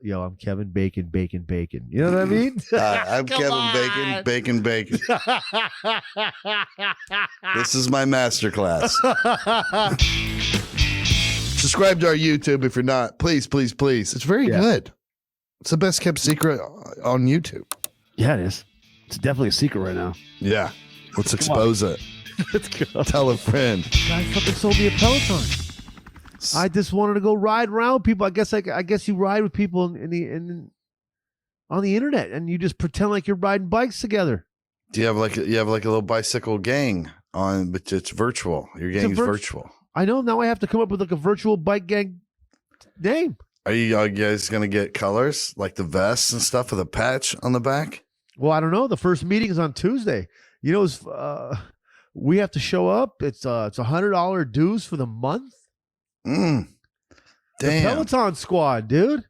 yo, I'm Kevin Bacon. You know what I mean? I'm Kevin Bacon. This is my masterclass. Subscribe to our YouTube if you're not. Please. It's very good. It's the best kept secret on YouTube. Yeah, it is. It's definitely a secret right now. Yeah. Let's expose it. Let's go. Tell a friend. Guy fucking sold me a Peloton. I just wanted to go ride around with people. I guess you ride with people on the internet, and you just pretend like you're riding bikes together. Do you have like a little bicycle gang on, but it's virtual. Your gang is virtual. I know. Now I have to come up with like a virtual bike gang name. Are you guys gonna get colors like the vests and stuff with a patch on the back? Well, I don't know. The first meeting is on Tuesday. You know, we have to show up. It's $100 dues for the month. Damn. The Peloton squad, dude.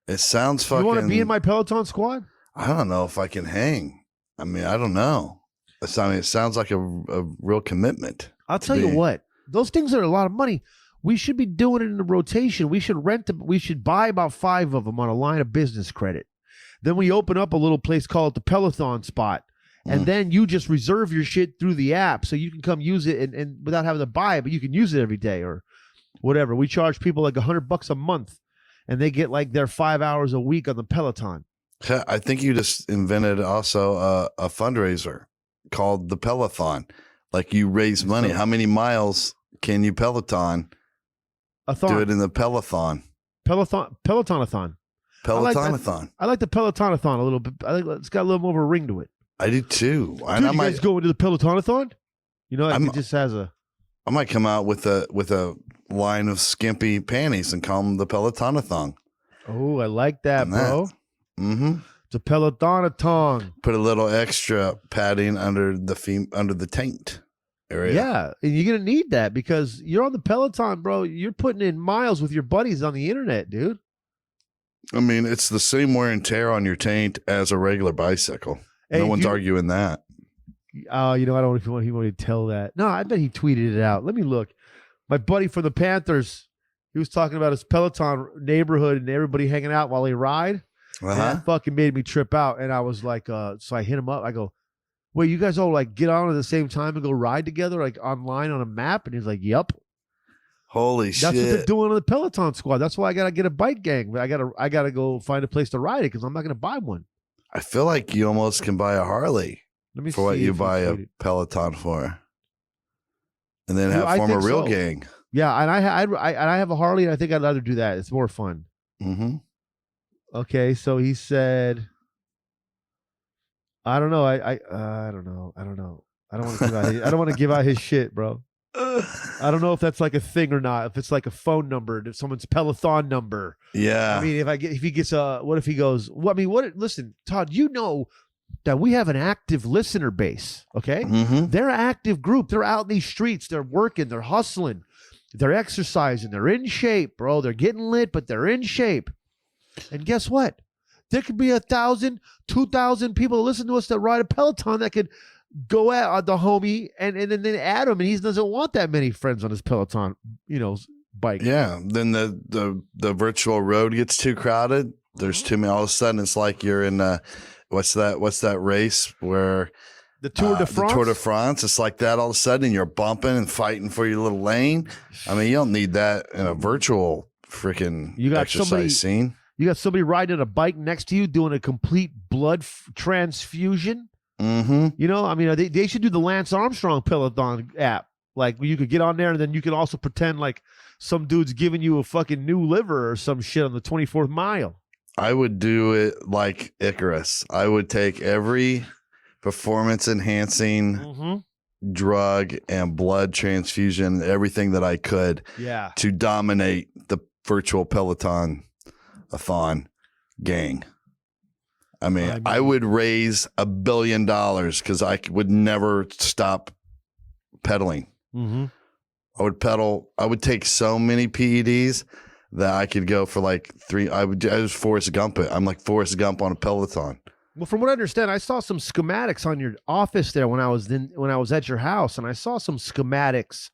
It sounds fucking. You want to be in my Peloton squad? I don't know if I can hang. I mean, I don't know. It sounds like a real commitment. I'll tell you what. Those things are a lot of money. We should be doing it in the rotation. We should we should buy about 5 of them on a line of business credit. Then we open up a little place called the Peloton spot. And then you just reserve your shit through the app so you can come use it and without having to buy it, but you can use it every day or whatever. We charge people like $100 a month and they get like their 5 hours a week on the Peloton. I think you just invented also a fundraiser called the Peloton. Like you raise money. How many miles can you Peloton? Do it in the Peloton. Pelotonathon. Pelotonathon. I like the Pelotonathon a little bit. I think it's got a little more of a ring to it. I do too. Dude, you guys go into the Pelotonathon? You know, it just has a. I might come out with a line of skimpy panties and call them the Pelotonathon. Oh, I like that, bro. Mm-hmm. It's a Pelotonathon. Put a little extra padding under the taint area. Yeah, and you're gonna need that because you're on the Peloton, bro. You're putting in miles with your buddies on the internet, dude. I mean, it's the same wear and tear on your taint as a regular bicycle. Hey, no one's arguing that. Oh, you know, I don't know if he wanted to tell that. No, I bet he tweeted it out. Let me look. My buddy from the Panthers, he was talking about his Peloton neighborhood and everybody hanging out while they ride. And that fucking made me trip out. And I was like, so I hit him up. I go, wait, you guys all like get on at the same time and go ride together like online on a map? And he's like, yep. Holy shit. That's what they're doing on the Peloton squad. That's why I got to get a bike gang. But I gotta go find a place to ride it because I'm not going to buy one. I feel like you almost can buy a Harley for what you buy a Peloton for. And then form a real gang. Yeah, and I have a Harley, and I think I'd rather do that. It's more fun. Mm-hmm. Okay, so he said, I don't know. I don't know. I don't know. I don't want to give out his shit, bro. I don't know if that's like a thing or not. If it's like a phone number, if someone's Peloton number. Yeah. I mean, if he gets what if he goes? Well, I mean, listen, Todd, you know that we have an active listener base. Okay, They're an active group. They're out in these streets. They're working. They're hustling. They're exercising. They're in shape, bro. They're getting lit, but they're in shape. And guess what? There could be 1,000, 2,000 people that listen to us that ride a Peloton that could go at the homie and then add him, and he doesn't want that many friends on his Peloton, bike. Yeah. Then the virtual road gets too crowded. There's too many. All of a sudden, it's like you're in what's that race where the Tour de France? The Tour de France. It's like that all of a sudden, and you're bumping and fighting for your little lane. I mean, you don't need that in a virtual freaking exercise scene. You got somebody riding a bike next to you doing a complete blood transfusion. Mm-hmm. You know, I mean, they should do the Lance Armstrong Peloton app. Like, you could get on there and then you can also pretend like some dude's giving you a fucking new liver or some shit on the 24th mile. I would do it like Icarus. I would take every performance-enhancing drug and blood transfusion, everything that I could to dominate the virtual Peloton-a-thon gang. I mean, I would raise $1 billion because I would never stop pedaling. Mm-hmm. I would pedal. I would take so many PEDs that I could go for like 3. I was Forrest Gump it. I'm like Forrest Gump on a Peloton. Well, from what I understand, I saw some schematics on your office there when I was at your house, and I saw some schematics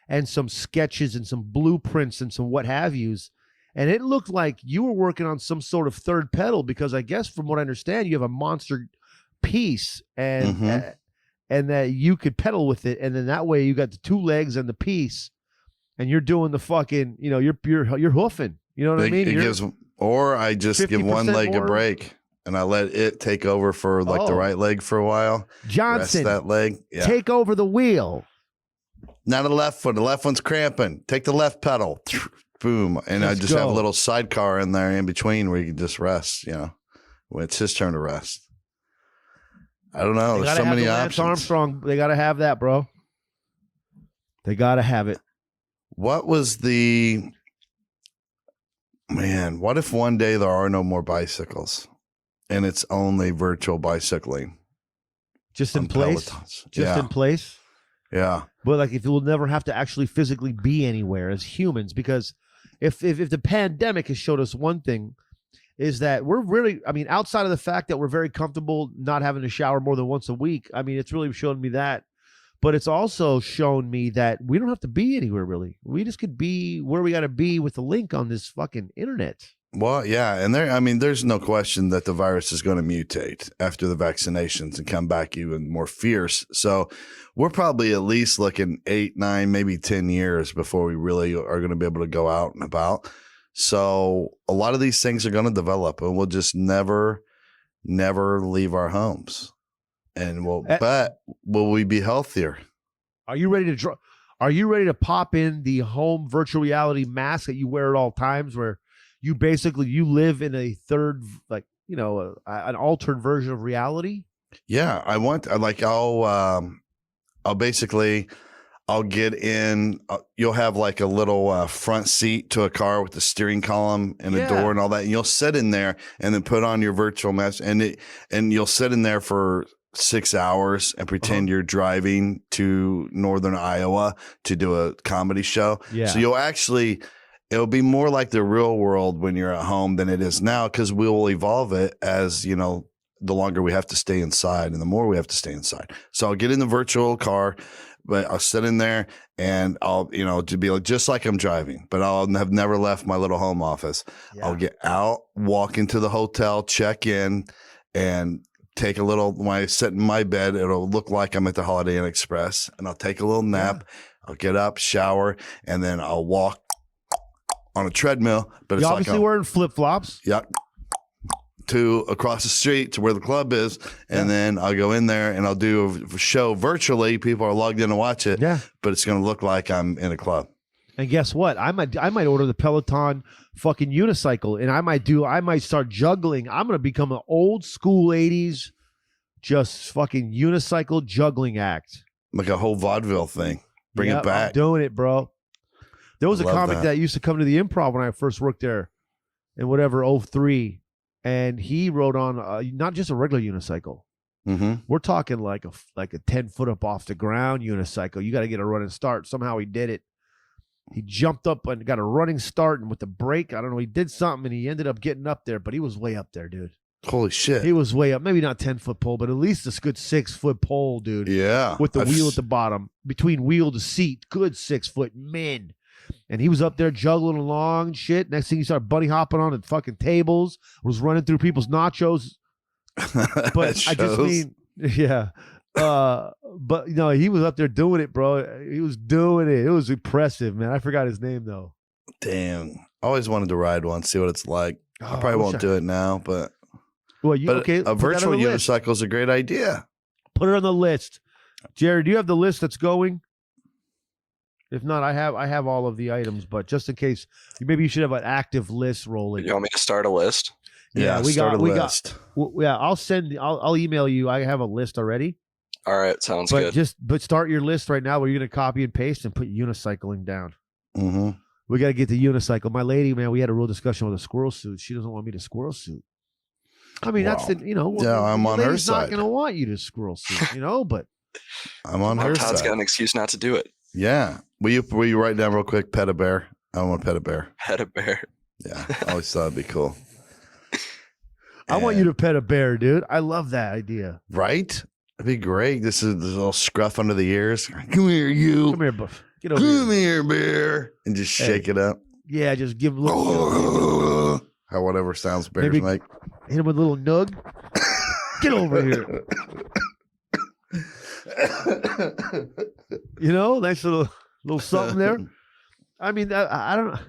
and some sketches and some blueprints and some what have yous. And it looked like you were working on some sort of third pedal because I guess from what I understand, you have a monster piece and that you could pedal with it. And then that way you got the 2 legs and the piece and you're doing the fucking, you're hoofing. You know what I mean? Or I just give one leg a break and I let it take over for the right leg for a while. Johnson, rest that leg. Yeah. Take over the wheel. Not the left foot. The left one's cramping. Take the left pedal. Boom. And I just have a little sidecar in there in between where you can just rest, when it's his turn to rest. I don't know. There's so many options. Lance Armstrong, they got to have that, bro. They got to have it. What was what if one day there are no more bicycles and it's only virtual bicycling? Just in place? Pelotons. In place? Yeah. But if we'll never have to actually physically be anywhere as humans, because if the pandemic has showed us one thing, is that we're really, outside of the fact that we're very comfortable not having to shower more than once a week, it's really shown me that. But it's also shown me that we don't have to be anywhere, really. We just could be where we got to be with the link on this fucking internet. Well, yeah. And there's no question that the virus is going to mutate after the vaccinations and come back even more fierce. So we're probably at least looking 8, 9, maybe 10 years before we really are going to be able to go out and about. So a lot of these things are going to develop and we'll just never leave our homes. And but will we be healthier? Are you ready to pop in the home virtual reality mask that you wear at all times where you live in a third, an altered version of reality? Yeah, I'll get in. You'll have a little front seat to a car with the steering column and a door and all that. And you'll sit in there and then put on your virtual mask and you'll sit in there for 6 hours and pretend you're driving to northern Iowa to do a comedy show. Yeah. So it'll be more like the real world when you're at home than it is now because we'll evolve it as, the longer we have to stay inside and the more we have to stay inside. So I'll get in the virtual car, but I'll sit in there and I'll, to be just like I'm driving, but I'll have never left my little home office. Yeah. I'll get out, walk into the hotel, check in and take a little, when I sit in my bed, it'll look like I'm at the Holiday Inn Express and I'll take a little nap. Yeah. I'll get up, shower, and then I'll walk on a treadmill. But it's obviously wearing flip-flops. Yeah. To across the street to where the club is. And then I'll go in there and I'll do a show virtually. People are logged in to watch it. Yeah. But it's going to look like I'm in a club. And guess what? I might order the Peloton fucking unicycle and I might start juggling. I'm going to become an old school 80s just fucking unicycle juggling act. Like a whole vaudeville thing. Bring it back. I'm doing it, bro. There was a comic that used to come to the Improv when I first worked there in 03. And he rode on not just a regular unicycle. Mm-hmm. We're talking like a 10 foot up off the ground unicycle. You got to get a running start. Somehow he did it. He jumped up and got a running start, and with the brake, I don't know, he did something, and he ended up getting up there, but he was way up there, dude. Holy shit. He was way up. Maybe not 10-foot pole, but at least a good 6-foot pole, dude. Yeah. With the wheel at the bottom. Between wheel to seat, good 6-foot men. And he was up there juggling along and shit. Next thing he started bunny hopping on the fucking tables, was running through people's nachos. But I just mean, yeah. But he was up there doing it, bro. He was doing it. It was impressive, man. I forgot his name though. Damn. I always wanted to ride one, see what it's like. I probably won't do it now, but a virtual unicycle is a great idea. Put it on the list. Jared, do you have the list that's going? If not, I have all of the items, but just in case, maybe you should have an active list rolling. You want me to start a list? Yeah, we got a list. I'll email you. I have a list already. All right, sounds good. But start your list right now where you're going to copy and paste and put unicycling down. Mm-hmm. We got to get the unicycle. My lady, man, we had a real discussion with a squirrel suit. She doesn't want me to squirrel suit. I mean, that's I'm on her side. Not going to want you to squirrel suit, but I'm on her side. Todd's got an excuse not to do it. Yeah. Will you write down real quick, pet a bear? I want to pet a bear. Pet a bear. Yeah. I always thought it'd be cool. I want you to pet a bear, dude. I love that idea. Right? It'd be great. This is a little scruff under the ears. Come here, you. Come here, Buff. Get over Come here, bear. And just shake it up. Yeah, just give him a little. How whatever sounds bears make. Hit him with a little nug. Get over here. Nice little something there. I mean, I don't know.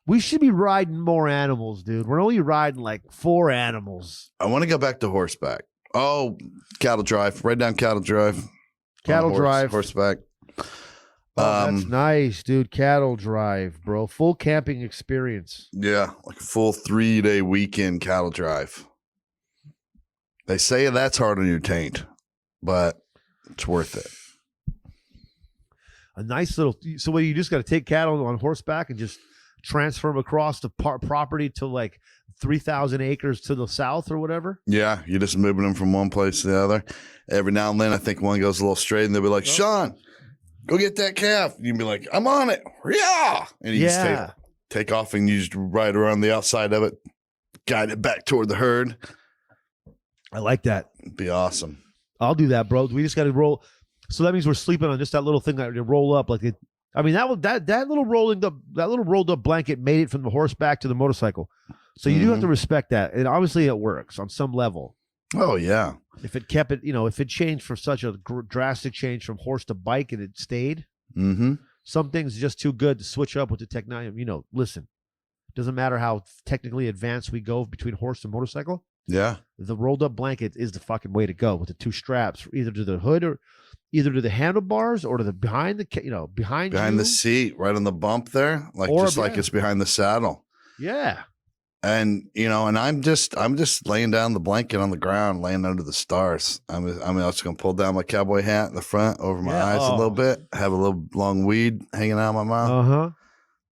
We should be riding more animals, dude. We're only riding like 4 animals. I want to go back to horseback. Oh, cattle drive. Right down cattle drive. Cattle drive. Horseback. That's nice, dude. Cattle drive, bro. Full camping experience. Yeah, like a full 3-day weekend cattle drive. They say that's hard on your taint, but it's worth it. A nice little. So, you just got to take cattle on horseback and just transfer them across the property to like 3,000 acres to the south or whatever? Yeah, you're just moving them from one place to the other. Every now and then, I think one goes a little straight, and they'll be like, Shaun, go get that calf. You'd be like, I'm on it. Yeah. And you just take off and you just ride around the outside of it, guide it back toward the herd. I like that. It'd be awesome. I'll do that, bro. We just got to roll. So that means we're sleeping on just that little thing that you roll up. Like that little rolled up blanket made it from the horseback to the motorcycle. So you do have to respect that. And obviously it works on some level. Oh, yeah. If it kept it, if it changed for such a drastic change from horse to bike and it stayed, some things are just too good to switch up with the technology. Listen, doesn't matter how technically advanced we go between horse and motorcycle. Yeah. The rolled up blanket is the fucking way to go with the 2 straps, either to the hood or either to the handlebars or to the behind the seat, right on the bump there, like it's behind the saddle. Yeah. And and I'm just laying down the blanket on the ground, laying under the stars. I'm just gonna pull down my cowboy hat in the front over my eyes a little bit, have a little long weed hanging out of my mouth.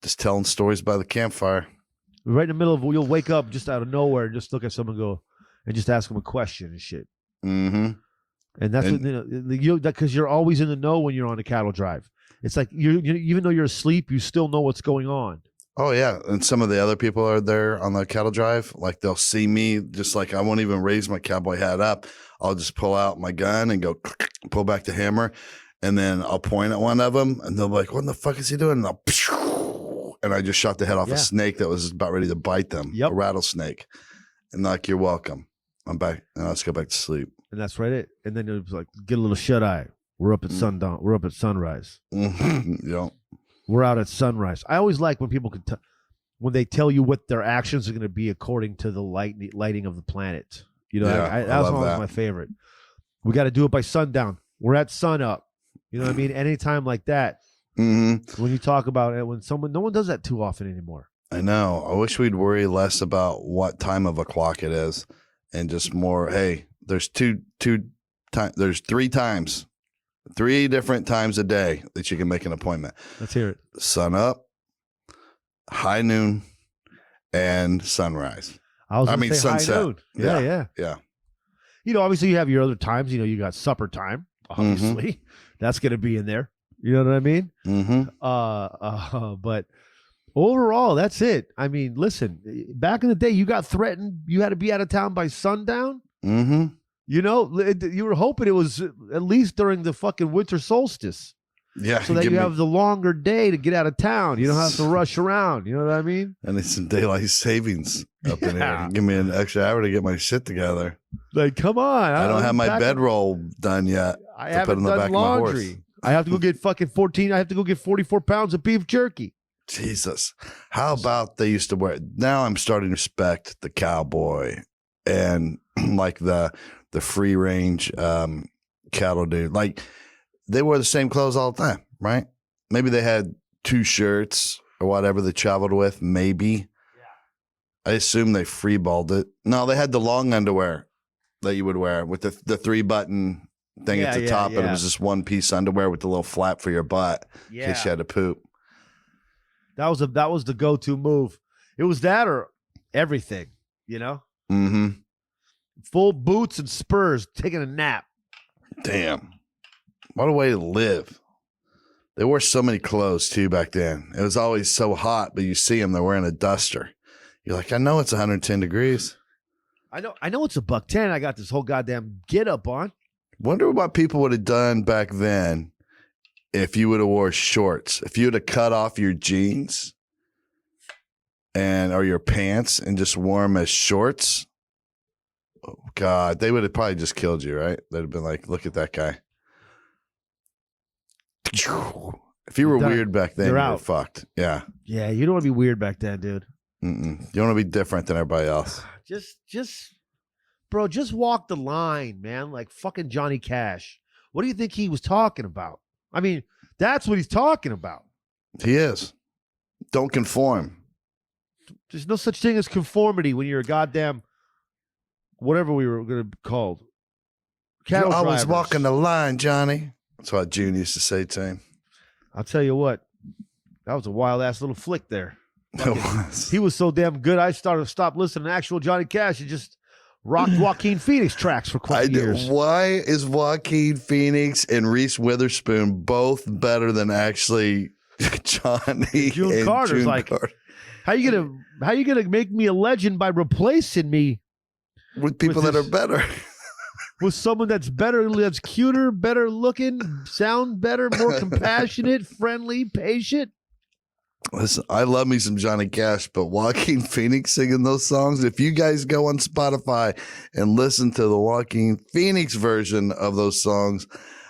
Just telling stories by the campfire. Right in the middle of, you'll wake up just out of nowhere and just look at someone and go and just ask them a question and shit. Mm-hmm. And that's because you're always in the know when you're on a cattle drive. It's like you even though you're asleep, you still know what's going on. Oh yeah, and some of the other people are there on the cattle drive. Like they'll see me, just like I won't even raise my cowboy hat up. I'll just pull out my gun and go pull back the hammer, and then I'll point at one of them, and they'll be like, "What the fuck is he doing?" And I just shot the head off a snake that was about ready to bite them, a rattlesnake. And like, you're welcome. I'm back. Now let's go back to sleep. And that's right. And then it was like, get a little shut eye. We're up at sundown. We're up at sunrise. Yeah. We're out at sunrise. I always like when people when they tell you what their actions are going to be according to the lighting of the planet. That was always my favorite. We got to do it by sundown. We're at sunup. You know what I mean? Anytime like that. Mm-hmm. When you talk about it, no one does that too often anymore. I know. I wish we'd worry less about what time of o'clock it is, and just more. Hey, there's there's 3 times, 3 different times a day that you can make an appointment. Let's hear it. Sun up, high noon, and sunrise. I mean sunset. Yeah. Obviously you have your other times. You got supper time. Obviously, that's going to be in there. You know what I mean? Mm-hmm. But overall, that's it. I mean, listen, back in the day, you got threatened. You had to be out of town by sundown. Mm-hmm. You were hoping it was at least during the fucking winter solstice. Yeah. So that you have the longer day to get out of town. You don't have to rush around. You know what I mean? And it's some daylight savings up in here. Give me an extra hour to get my shit together. Like, come on. I don't have my bedroll done yet. I haven't done laundry. I have to go get fucking 14. I have to go get 44 pounds of beef jerky. Jesus. How about they used to wear? Now I'm starting to respect the cowboy and like the free range cattle dude. Like they wore the same clothes all the time, right? Maybe they had 2 shirts or whatever they traveled with. Maybe. Yeah. I assume they freeballed it. No, they had the long underwear that you would wear with the 3-button thing at the top, and it was just 1-piece underwear with the little flap for your butt in case you had to poop. That was the go-to move. It was that or everything, Mm-hmm. Full boots and spurs, taking a nap. Damn. What a way to live. They wore so many clothes too back then. It was always so hot, but you see them, they're wearing a duster. You're like, I know it's 110 degrees. I know it's $110. I got this whole goddamn get up on. Wonder what people would have done back then if you would have wore shorts. If you would have cut off your jeans or your pants and just wore them as shorts, oh God, they would have probably just killed you, right? They'd have been like, look at that guy. If you were weird back then, you were fucked. Yeah. Yeah, you don't want to be weird back then, dude. You want to be different than everybody else. Bro, just walk the line, man, like fucking Johnny Cash. What do you think he was talking about? I mean, that's what he's talking about. He is. Don't conform. There's no such thing as conformity when you're a goddamn whatever we were going to be called. Cattle drivers. I was walking the line, Johnny. That's what June used to say to him. I'll tell you what. That was a wild-ass little flick there. He was so damn good, I stopped listening to actual Johnny Cash and just rocked Joaquin Phoenix tracks for quite years. Why is Joaquin Phoenix and Reese Witherspoon both better than actually Johnny June and Carter's? June like, Carter? How you gonna make me a legend by replacing me with people that are better? With someone that's better, that's cuter, better looking, sound better, more compassionate, friendly, patient. Listen, I love me some Johnny Cash, but Joaquin Phoenix singing those songs, if you guys go on Spotify and listen to the Joaquin Phoenix version of those songs,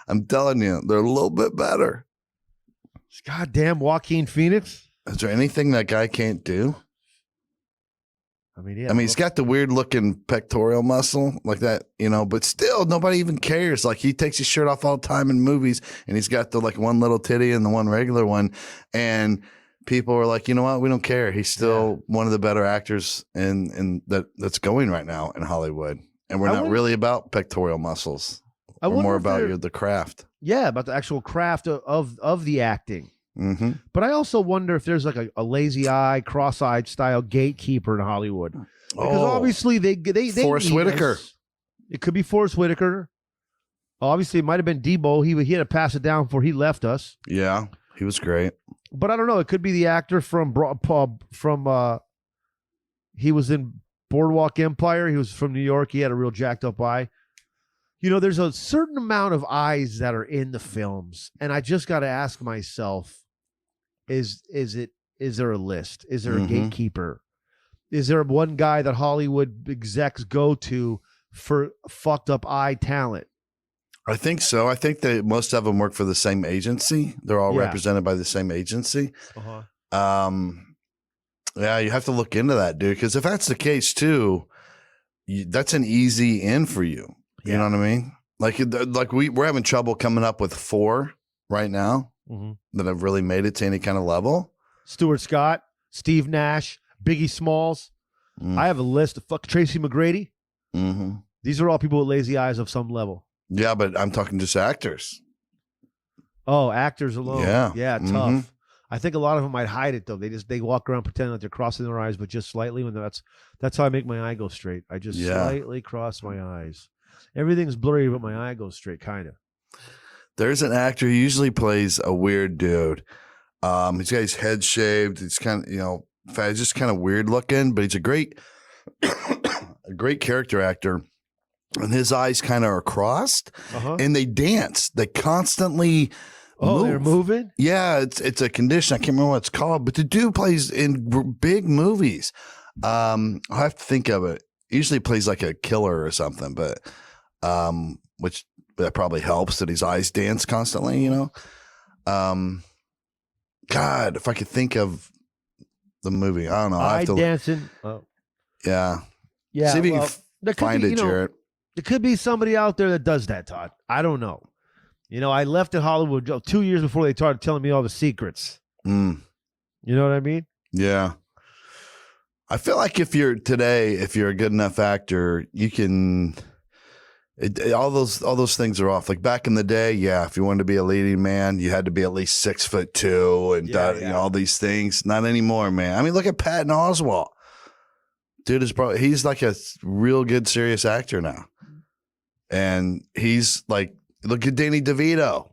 I'm telling you, they're a little bit better. Goddamn Joaquin Phoenix. Is there anything that guy can't do? I mean, he's got the weird looking pectoral muscle like that, but still nobody even cares. Like he takes his shirt off all the time in movies and he's got the like one little titty and the one regular one. And people are like, you know what? We don't care. He's still one of the better actors in that's going right now in Hollywood. And we're not really about pectoral muscles. We're more about the craft. Yeah, about the actual craft of the acting. Mm-hmm. But I also wonder if there's like a lazy eye, cross-eyed style gatekeeper in Hollywood. Because obviously they Forrest Whitaker. It could be Forrest Whitaker. Obviously, it might have been Debo. He had to pass it down before he left us. Yeah, he was great. But I don't know. It could be the actor from he was in Boardwalk Empire. He was from New York. He had a real jacked up eye. There's a certain amount of eyes that are in the films, and I just got to ask myself: Is there a list? Is there a gatekeeper? Is there one guy that Hollywood execs go to for fucked up eye talent? I think so. I think that most of them work for the same agency. They're all represented by the same agency. Yeah, you have to look into that, dude. Because if that's the case too, that's an easy in for you. You know what I mean? Like we're having trouble coming up with 4 right now that have really made it to any kind of level. Stuart Scott, Steve Nash, Biggie Smalls. I have a list of Tracy McGrady. These are all people with lazy eyes of some level. Yeah, but I'm talking just actors. Oh, actors alone. Yeah, tough. I think a lot of them might hide it though. They walk around pretending that they're crossing their eyes, but just slightly. When that's how I make my eye go straight. I just slightly cross my eyes. Everything's blurry, but my eye goes straight, kind of. There's an actor who usually plays a weird dude. He's got his head shaved. He's kind of, fat. He's just kind of weird looking, but he's a great character actor. And his eyes kind of are crossed, and they dance. They constantly move. They're moving? Yeah, it's a condition. I can't remember what it's called, but the dude plays in big movies. I'll have to think of it. Usually plays like a killer or something, but which that probably helps that his eyes dance constantly, God, if I could think of the movie, I don't know. Eye dancing. Oh. Yeah. Yeah. See if you can find it, Jarrett. There could be somebody out there that does that, Todd. I don't know. I left in Hollywood 2 years before they started telling me all the secrets. You know what I mean? Yeah. I feel like if you're a good enough actor, you can. All those things are off. Like back in the day, if you wanted to be a leading man, you had to be at least 6'2" and all these things. Not anymore, man. I mean, look at Patton Oswalt. Dude he's like a real good serious actor now, and he's like, look at Danny DeVito.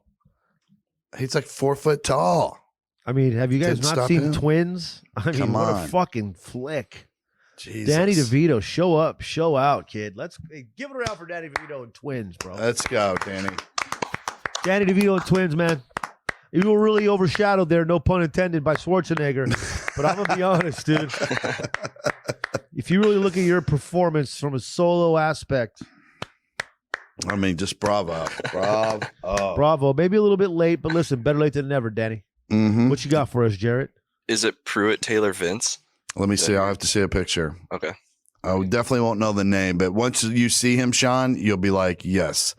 He's like 4 foot tall. I mean, have you guys not seen Twins? I mean, what a fucking flick. Jesus. Danny DeVito, show up, show out, kid. Let's give it around for Danny DeVito and Twins, bro. Let's go, Danny. Danny DeVito and Twins, man. You were really overshadowed there, no pun intended, by Schwarzenegger. But I'm gonna be honest, dude. If you really look at your performance from a solo aspect, I mean, just bravo. Bravo. Maybe a little bit late, but listen, better late than never, Danny. Mm-hmm. What you got for us, Jarrett? Is it Pruitt Taylor Vince? Let me see. I'll have to see a picture. Okay. I definitely won't know the name, but once you see him, Shaun, you'll be like, yes,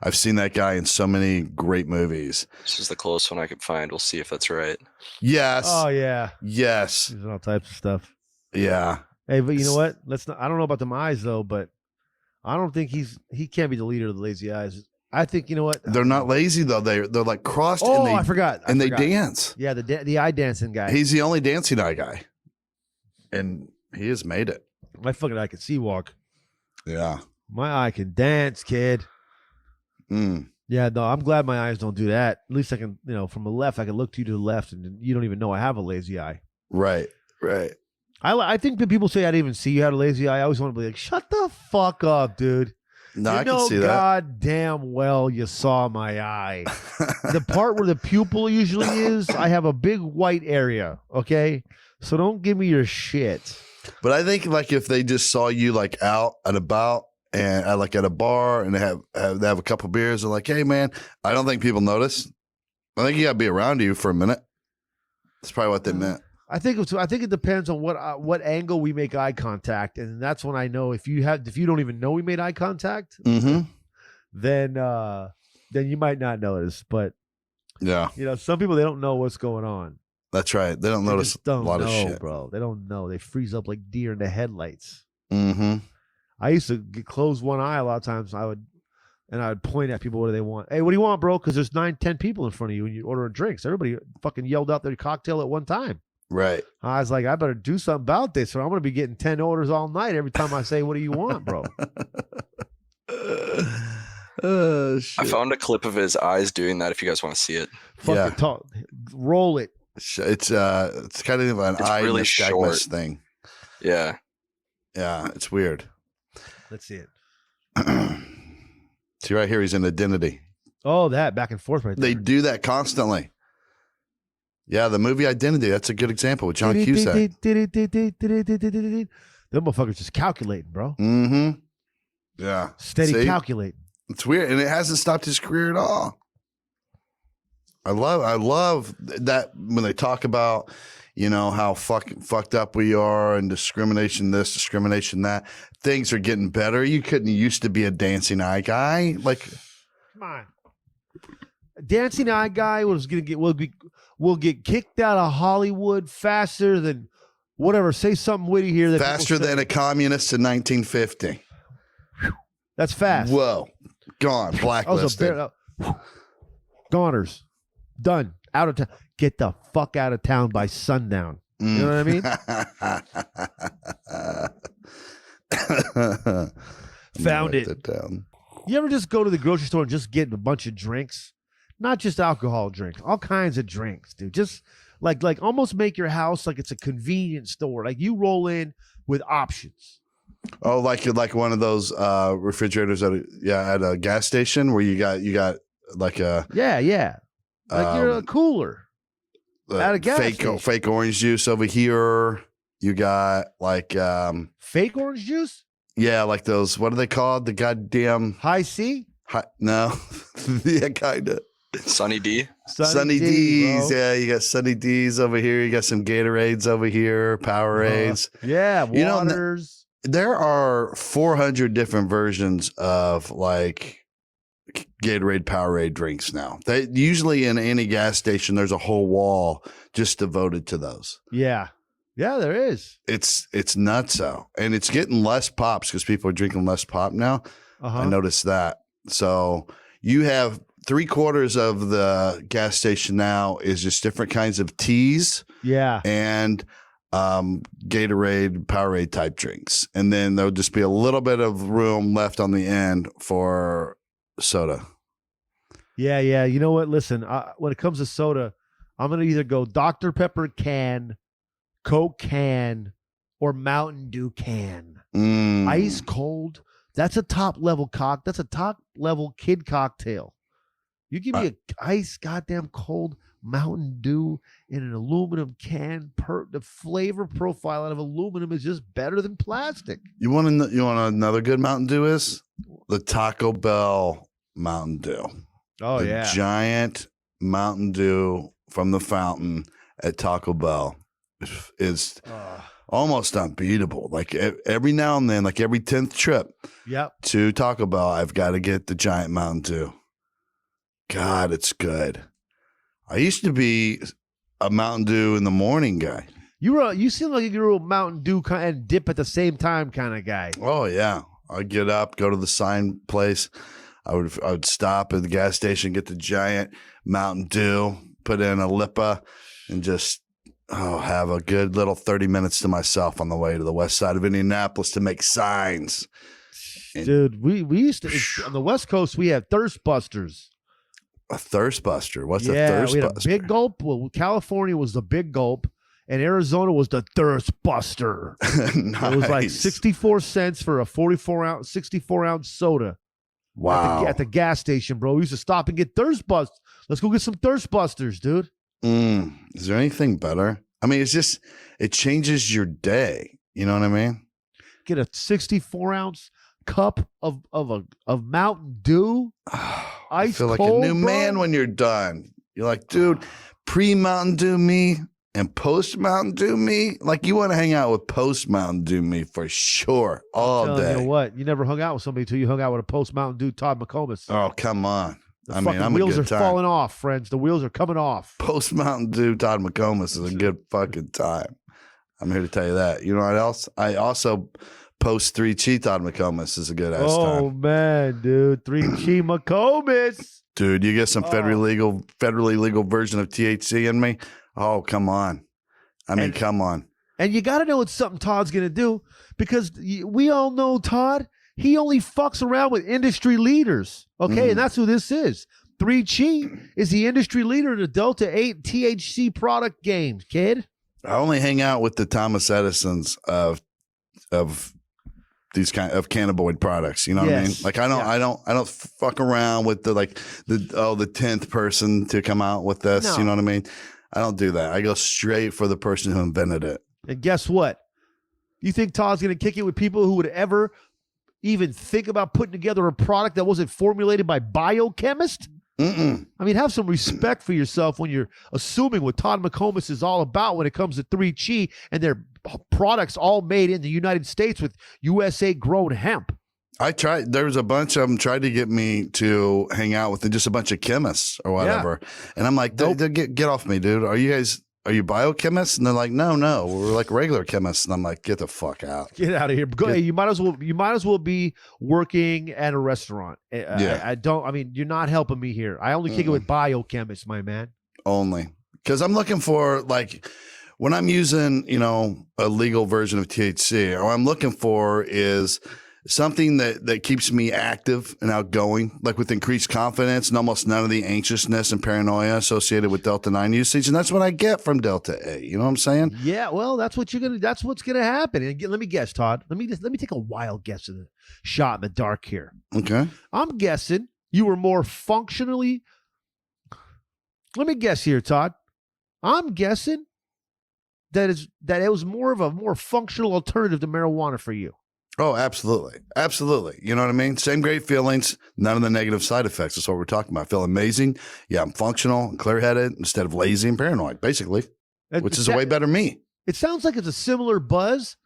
I've seen that guy in so many great movies. This is the closest one I could find. We'll see if that's right. Yes. Oh, yeah. Yes. There's all types of stuff. Yeah. Hey, but you know what? Let's not. I don't know about them eyes, though, but I don't think he can't be the leader of the lazy eyes. I think, you know what? They're not lazy, though. They're like crossed. Oh, and I forgot. They dance. Yeah, the eye dancing guy. He's the only dancing eye guy. And he has made it. My fucking eye can see walk. Yeah. My eye can dance, kid. Yeah, no, I'm glad my eyes don't do that. At least I can, from the left, I can look to you to the left, and you don't even know I have a lazy eye. Right. I think that people say I didn't even see you had a lazy eye. I always want to be like, shut the fuck up, dude. No, I can see that. God damn well you saw my eye. The part where the pupil usually is, I have a big white area, okay? So don't give me your shit. But I think like if they just saw you like out and about and like at a bar and they have a couple beers and like, hey man, I don't think people notice. I think you gotta be around you for a minute. That's probably what they meant. I think it depends on what angle we make eye contact, and that's when I know if you don't even know we made eye contact, then you might not notice. But yeah, some people they don't know what's going on. That's right. They don't notice a lot of shit, bro. They don't know. They freeze up like deer in the headlights. Mm-hmm. I used to close one eye a lot of times. I would point at people. What do they want? Hey, what do you want, bro? Because there's 9-10 people in front of you when you order drinks. Everybody fucking yelled out their cocktail at one time. Right. I was like, I better do something about this, or I'm going to be getting 10 orders all night every time I say, what do you want, bro? Shit. I found a clip of his eyes doing that if you guys want to see it. Fucking talk. Roll it. It's kind of an eye really short thing. Yeah. Yeah, it's weird. Let's see it. See right here, he's in Identity. Oh, that back and forth right there. They do that constantly. Yeah, the movie Identity. That's a good example with John Cusack. Them motherfuckers just calculating, bro. Mm-hmm. Yeah. Steady calculating. It's weird, and it hasn't stopped his career at all. I love that when they talk about, how fucked up we are and discrimination this, discrimination that. Things are getting better. You couldn't used to be a dancing eye guy. Like, come on. A dancing eye guy will get kicked out of Hollywood faster than whatever. Say something witty here. Faster than a communist in 1950. That's fast. Whoa. Gone. Blacklisted. Goners. Done. Out of town. Get the fuck out of town by sundown. You know what I mean? Found it. You ever just go to the grocery store and just get a bunch of drinks? Not just alcohol drinks, all kinds of drinks, dude. Just like almost make your house like it's a convenience store. Like you roll in with options. Oh, like one of those refrigerators at a gas station where you got like a yeah. Like you're a cooler at a gas station. Fake orange juice over here. You got like fake orange juice? Yeah, like those. What are they called? The goddamn High C? No, yeah, kind of. Sunny D. Sunny D's. Bro. Yeah, you got Sunny D's over here. You got some Gatorades over here. Powerades. Yeah, waters. There are 400 different versions of like Gatorade, Powerade drinks now. They usually in any gas station, there's a whole wall just devoted to those. Yeah. Yeah, there is. It's nuts though. And it's getting less pops because people are drinking less pop now. I noticed that. So you have 3/4 of the gas station now is just different kinds of teas. Yeah. And Gatorade, Powerade type drinks. And then there'll just be a little bit of room left on the end for soda. Yeah. You know what? Listen, when it comes to soda, I'm going to either go Dr. Pepper can, Coke can, or Mountain Dew can. Ice cold. That's a top level That's a top level kid cocktail. You give me a ice goddamn cold Mountain Dew in an aluminum can. The flavor profile out of aluminum is just better than plastic. You want another good Mountain Dew is the Taco Bell Mountain Dew. Oh, the giant Mountain Dew from the fountain at Taco Bell is almost unbeatable. Like every now and then, like every 10th trip to Taco Bell, I've got to get the giant Mountain Dew. God, it's good. I used to be a Mountain Dew in the morning guy. You seem like you're a Mountain Dew and dip at the same time kind of guy. Oh yeah, I'd get up, go to the sign place. I would stop at the gas station, get the giant Mountain Dew, put in a Lipa, and just have a good little 30 minutes to myself on the way to the west side of Indianapolis to make signs. Dude, we used to on the West Coast. We had Thirst Busters. A Thirst Buster. What's a Thirst we had Buster? A Big Gulp. Well, California was the Big Gulp, and Arizona was the Thirst Buster. Nice. It was like 64 cents for a 64-ounce soda. Wow. At the gas station, bro. We used to stop and get Thirst Busters. Let's go get some Thirst Busters, dude. Is there anything better? I mean, it changes your day. You know what I mean? Get a 64-ounce cup of Mountain Dew. I feel like a new man when you're done. You're like, dude, pre-Mountain Dew me and post-Mountain Dew me. Like, you want to hang out with post-Mountain Dew me for sure all day. You know what? You never hung out with somebody until you hung out with a post-Mountain Dew Todd McComas. Oh, come on. I'm the wheels are falling off, friends. The wheels are coming off. Post-Mountain Dew Todd McComas is a good fucking time. I'm here to tell you that. You know what else? I also post 3 Todd McComas is a good ass time. Oh man, dude, 3 McComas. Dude, you get some federally legal version of THC in me. Oh, come on. Come on. And you got to know it's something Todd's going to do because we all know Todd. He only fucks around with industry leaders. Okay. And that's who this is. 3 is the industry leader in the Delta 8 THC product game, kid. I only hang out with the Thomas Edisons of these kind of cannabinoid products. You know what I mean? Like I don't fuck around with the 10th person to come out with this. No. You know what I mean? I don't do that. I go straight for the person who invented it. And guess what? You think Todd's going to kick it with people who would ever even think about putting together a product that wasn't formulated by biochemists? I mean, have some respect for yourself when you're assuming what Todd McComas is all about when it comes to 3 and their products all made in the United States with USA grown hemp. I tried. There was a bunch of them tried to get me to hang out with just a bunch of chemists or whatever. Yeah. And I'm like, get off me, dude. Are you biochemists? And they're like, no, we're like regular chemists. And I'm like, get the fuck out. Get out of here. You might as well be working at a restaurant. You're not helping me here. I only kick it with biochemists, my man. Only. Because I'm looking for, like, when I'm using, a legal version of THC, all I'm looking for is something that keeps me active and outgoing, like with increased confidence and almost none of the anxiousness and paranoia associated with Delta 9 usage. And that's what I get from Delta 8. You know what I'm saying? Yeah, well, that's what's gonna happen. And let me guess, Todd. Let me take a wild guess in the shot in the dark here. Okay. I'm guessing you were more functionally. Let me guess here, Todd. I'm guessing that it was more of a more functional alternative to marijuana for you. Oh, absolutely. Absolutely. You know what I mean? Same great feelings, none of the negative side effects. That's what we're talking about. I feel amazing. Yeah, I'm functional and clear-headed instead of lazy and paranoid, basically, which is a way better me. It sounds like it's a similar buzz,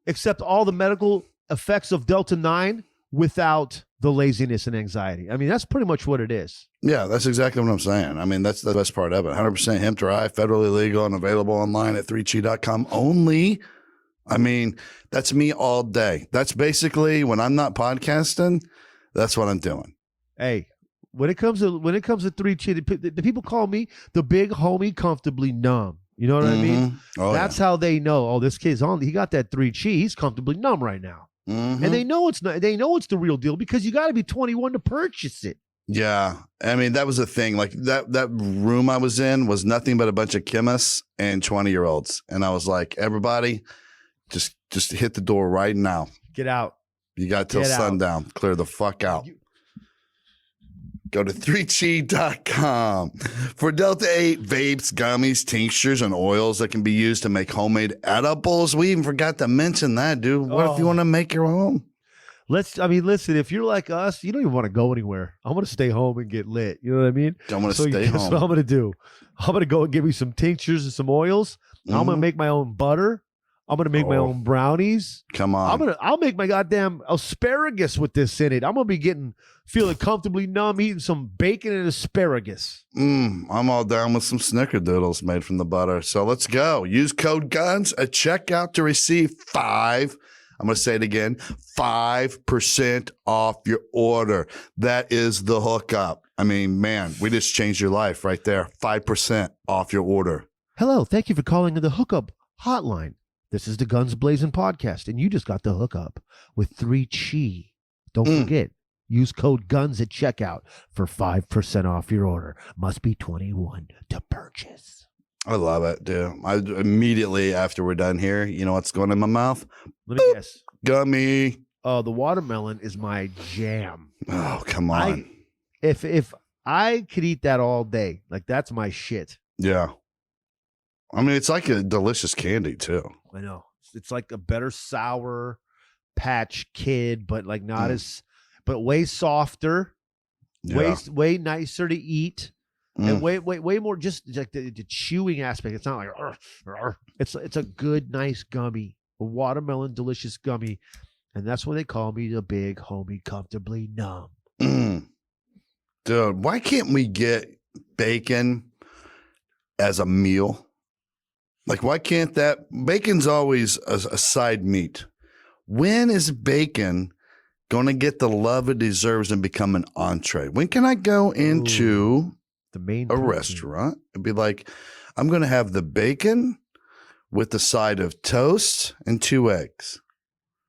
except all the medical effects of Delta 9 without the laziness and anxiety. I mean, that's pretty much what it is. Yeah, that's exactly what I'm saying. I mean, that's the best part of it. 100% hemp-derived, federally legal, and available online at 3chi.com only. I mean, that's me all day. That's basically when I'm not podcasting, that's what I'm doing. Hey, when it comes to 3chi, the people call me the big homie comfortably numb. You know what I mean? Oh, that's how they know. Oh, this kid's on. He got that 3chi. He's comfortably numb right now, and they know it's not. They know it's the real deal because you got to be 21 to purchase it. Yeah, I mean that was the thing. Like that room I was in was nothing but a bunch of chemists and 20-year-olds, and I was like, everybody. Just hit the door right now. Get out. You got till sundown. Clear the fuck out. Go to 3chi.com for Delta 8 vapes, gummies, tinctures, and oils that can be used to make homemade edibles. We even forgot to mention that, dude. What if you want to make your own? Listen, if you're like us, you don't even want to go anywhere. I want to stay home and get lit. You know what I mean? I'm going to stay home. That's what I'm going to do. I'm going to go and give me some tinctures and some oils. I'm going to make my own butter. I'm going to make my own brownies. Come on. I'll make my goddamn asparagus with this in it. I'm going to be feeling comfortably numb, eating some bacon and asparagus. I'm all down with some snickerdoodles made from the butter. So let's go. Use code GUNS at checkout to receive I'm going to say it again, 5% off your order. That is the hookup. I mean, man, we just changed your life right there. 5% off your order. Hello. Thank you for calling the hookup hotline. This is the Guns Blazin Podcast, and you just got the hookup with 3chi. Don't forget, use code GUNS at checkout for 5% off your order. Must be 21 to purchase. I love it, dude. I immediately after we're done here, you know what's going in my mouth? Let me guess. Gummy. Oh, the watermelon is my jam. Oh, come on. If I could eat that all day, like that's my shit. Yeah. I mean, it's like a delicious candy too. I know. It's like a better sour Patch Kid, but like not as, but way softer, way nicer to eat. And way more just like the chewing aspect. It's not like it's a good, nice gummy, a watermelon delicious gummy, and that's why they call me the big homie, comfortably numb. Dude, why can't we get bacon as a meal? Like, why can't that? Bacon's always a side meat. When is bacon going to get the love it deserves and become an entree? When can I go into the main restaurant and be like, I'm going to have the bacon with the side of toast and 2 eggs?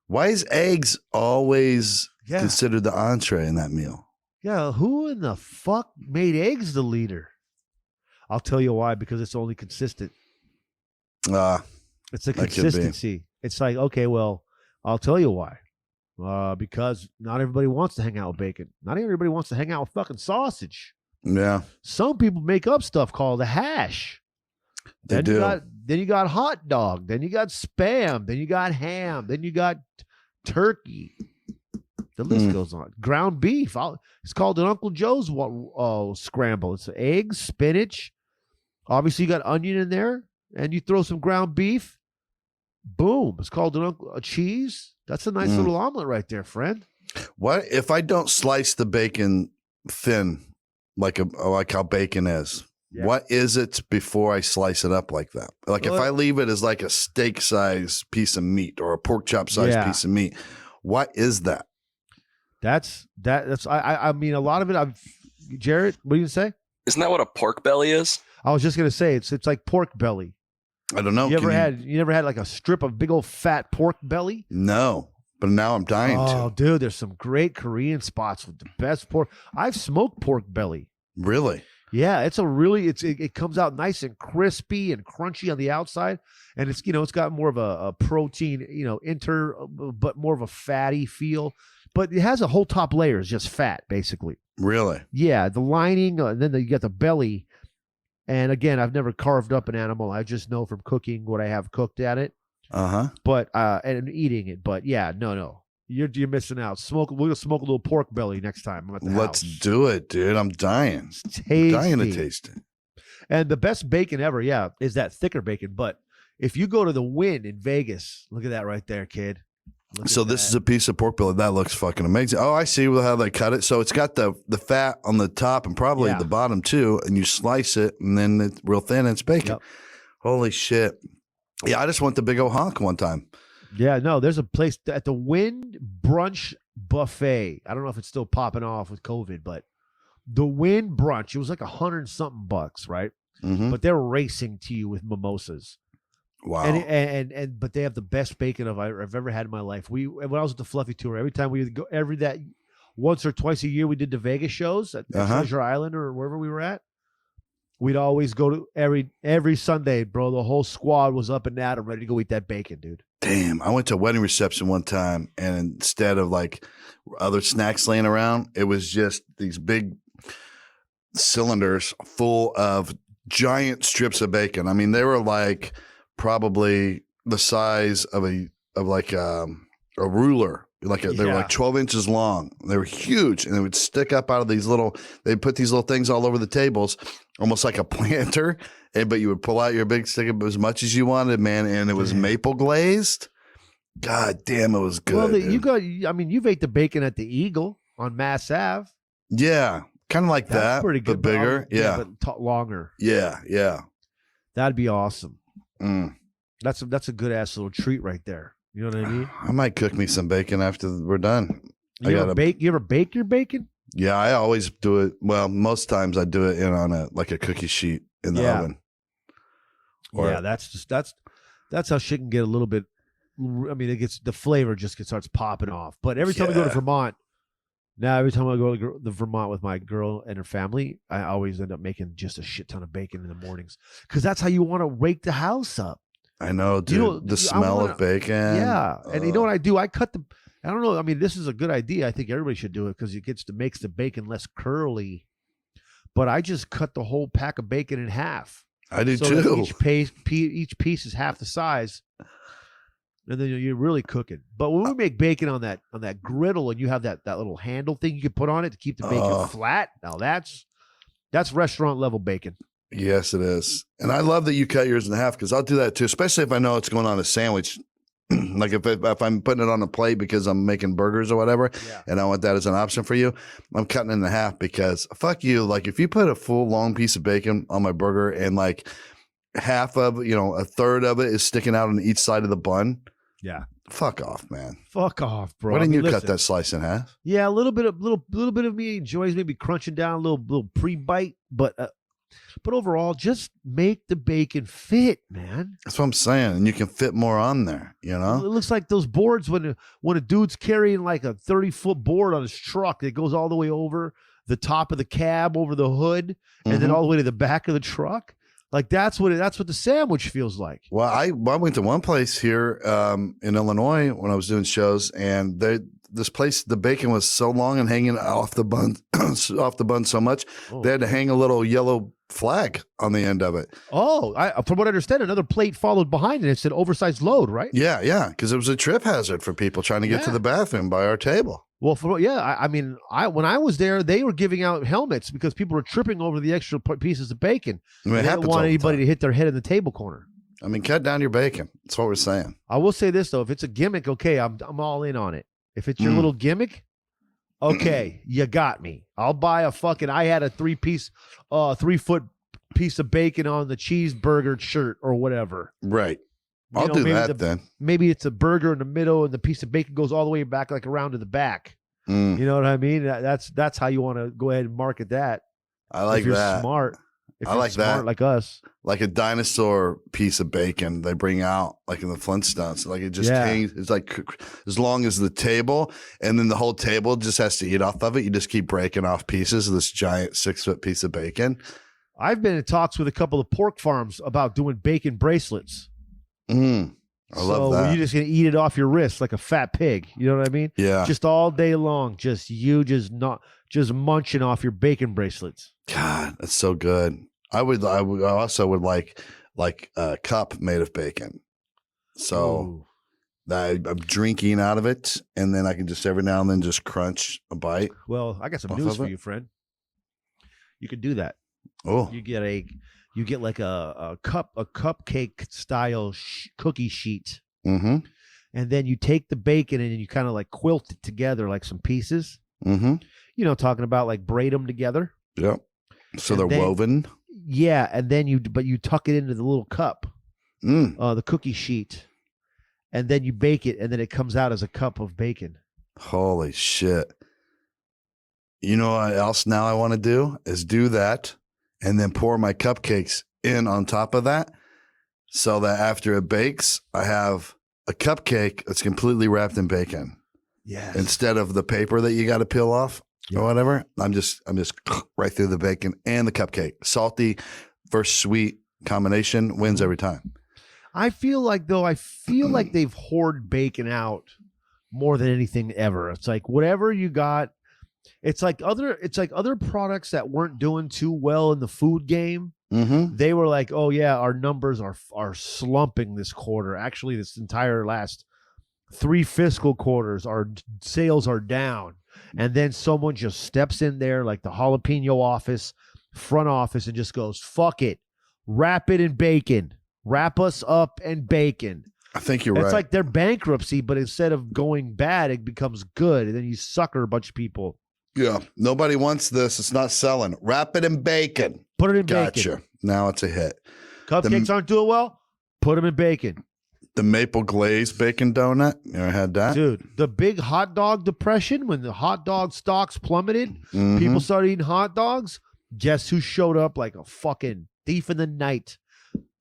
Why is eggs always considered the entree in that meal? Yeah, who in the fuck made eggs the leader? I'll tell you why, because it's only consistent. It's a consistency. It's like, okay, well, I'll tell you why. Because not everybody wants to hang out with bacon. Not everybody wants to hang out with fucking sausage. Yeah. Some people make up stuff called a hash. They do. Then you got hot dog. Then you got spam. Then you got ham. Then you got turkey. The list goes on. Ground beef. It's called an Uncle Joe's scramble. It's eggs, spinach. Obviously, you got onion in there, and you throw some ground beef. Boom. It's called a cheese. That's a nice little omelet right there, friend. What if I don't slice the bacon thin? Like how bacon is. Yeah. What is it before I slice it up like that? Like if I leave it as like a steak size piece of meat or a pork chop size piece of meat, what is that? That's I mean, a lot of it. Jared, what do you say? Isn't that what a pork belly is? I was just gonna say it's like pork belly. I don't know. You never had like a strip of big old fat pork belly? No. But now I'm dying to. Oh, dude, there's some great Korean spots with the best pork. I've smoked pork belly. Really? Yeah, it comes out nice and crispy and crunchy on the outside, and it's got more of a protein, but more of a fatty feel. But it has a whole top layer is just fat, basically. Really? Yeah, the lining, and then you got the belly. And again, I've never carved up an animal. I just know from cooking what I have cooked at it. But and eating it. But yeah, no. You're missing out. We'll smoke a little pork belly next time. Let's do it, dude. I'm dying. It's tasty. I'm dying to taste it. And the best bacon ever, is that thicker bacon. But if you go to the Wynn in Vegas, look at that right there, kid. So this is a piece of pork belly. That looks fucking amazing. Oh, I see how they cut it. So it's got the fat on the top and probably the bottom too. And you slice it and then it's real thin and it's bacon. Yep. Holy shit. Yeah, I just went to Big O Honk one time. Yeah, no, there's a place at the Wynn Brunch Buffet. I don't know if it's still popping off with COVID, but the Wynn Brunch, it was like $100-something, right? Mm-hmm. But they're racing to you with mimosas. Wow. And but they have the best bacon I've ever had in my life. When I was at the Fluffy Tour, every time we would go, once or twice a year, we did the Vegas shows at Treasure Island or wherever we were at. We'd always go to every Sunday, bro. The whole squad was up and at and ready to go eat that bacon, dude. Damn. I went to a wedding reception one time, and instead of like other snacks laying around, it was just these big cylinders full of giant strips of bacon. I mean, they were like probably the size of a ruler. They were like 12 inches long. They were huge, and they would stick up out of these they'd put these little things all over the tables, almost like a planter. But you would pull out your big stick as much as you wanted, man. And it was maple glazed. God damn, it was good. Well, you've ate the bacon at the Eagle on Mass Ave. Yeah. Kind of like that, pretty good, but bigger. Yeah. But longer. Yeah. That'd be awesome. That's a good ass little treat right there. You know what I mean? I might cook me some bacon after we're done. You ever bake your bacon? Yeah, I always do it. Well, most times I do it on a cookie sheet in the oven. That's how shit can get a little bit. I mean, the flavor starts popping off. But every time I go to Vermont, every time I go to Vermont with my girl and her family, I always end up making just a shit ton of bacon in the mornings because that's how you want to wake the house up. I know, dude. The smell of bacon. Yeah. And you know what I do? I don't know. I mean, this is a good idea. I think everybody should do it because makes the bacon less curly. But I just cut the whole pack of bacon in half. I do too. Each piece is half the size. And then you're really cooking. But when we make bacon on that griddle and you have that little handle thing you can put on it to keep the bacon flat, now that's restaurant level bacon. Yes, it is. And I love that you cut yours in half because I'll do that too, especially if I know it's going on a sandwich. Like if I'm putting it on a plate because I'm making burgers or whatever, and I want that as an option for you, I'm cutting it in half because fuck you. Like if you put a full long piece of bacon on my burger and like half of, a third of it is sticking out on each side of the bun. Yeah. Fuck off, man. Fuck off, bro. Why didn't you cut that slice in half? Yeah, a little bit of me enjoys maybe crunching down a little pre-bite, but overall, just make the bacon fit, man. That's what I'm saying. And you can fit more on there, It looks like those boards when a dude's carrying like a 30-foot board on his truck that goes all the way over the top of the cab, over the hood, and then all the way to the back of the truck. Like that's what the sandwich feels like. Well, I went to one place here in Illinois when I was doing shows, and this place, the bacon was so long and hanging off the bun, so much, they had to hang a little yellow flag on the end of it. Oh, from what I understand, another plate followed behind it. It said oversized load, right? Yeah, because it was a trip hazard for people trying to get to the bathroom by our table. Well, I mean, when I was there, they were giving out helmets because people were tripping over the extra pieces of bacon. They didn't want anybody to hit their head in the table corner. I mean, cut down your bacon. That's what we're saying. I will say this though: if it's a gimmick, okay, I'm all in on it. If it's your little gimmick, okay, you got me. I'll buy a fucking. I had a 3-foot piece of bacon on the cheeseburger shirt or whatever. Right. I'll do that then. Maybe it's a burger in the middle and the piece of bacon goes all the way back, like around to the back. You know what I mean? That's how you want to go ahead and market that. I like that. If you're smart. I like that. Like us. Like a dinosaur piece of bacon they bring out, like in the Flintstones. Like it just hangs. It's like as long as the table, and then the whole table just has to eat off of it. You just keep breaking off pieces of this giant 6-foot piece of bacon. I've been in talks with a couple of pork farms about doing bacon bracelets. I love that. You're just gonna eat it off your wrist like a fat pig. You know what I mean? Yeah. Just all day long, just munching off your bacon bracelets. God, that's so good. I also would like a cup made of bacon. So I'm drinking out of it, and then I can just every now and then just crunch a bite. Well, I got some news for you, friend. You could do that. Oh, you get like a cupcake style cookie sheet, and then you take the bacon and you kind of like quilt it together like some pieces. Talking about like braid them together. Yep. So they're woven. Yeah, and then you tuck it into the little cup, the cookie sheet, and then you bake it, and then it comes out as a cup of bacon. Holy shit! You know what else now I want to do is do that, and then pour my cupcakes in on top of that, so that after it bakes, I have a cupcake that's completely wrapped in bacon. Yes. Instead of the paper that you got to peel off. Or whatever, I'm just right through the bacon and the cupcake. Salty versus sweet combination wins every time. I feel like they've hoarded bacon out more than anything ever. It's like whatever you got, It's like other products that weren't doing too well in the food game. Mm-hmm. They were like, oh yeah, our numbers are slumping this quarter. Actually, this entire last 3 fiscal quarters, our sales are down. And then someone just steps in there like the jalapeno front office and just goes, fuck it. Wrap it in bacon. Wrap us up in bacon. I think you're right. It's like their bankruptcy, but instead of going bad, it becomes good. And then you sucker a bunch of people. Yeah. Nobody wants this. It's not selling. Wrap it in bacon. Put it in Gotcha. bacon. Now it's a hit. Cupcakes aren't doing well? Put them in bacon. The maple glazed bacon donut. You ever had that? Dude, the big hot dog depression, when the hot dog stocks plummeted, people started eating hot dogs. Guess who showed up like a fucking thief in the night?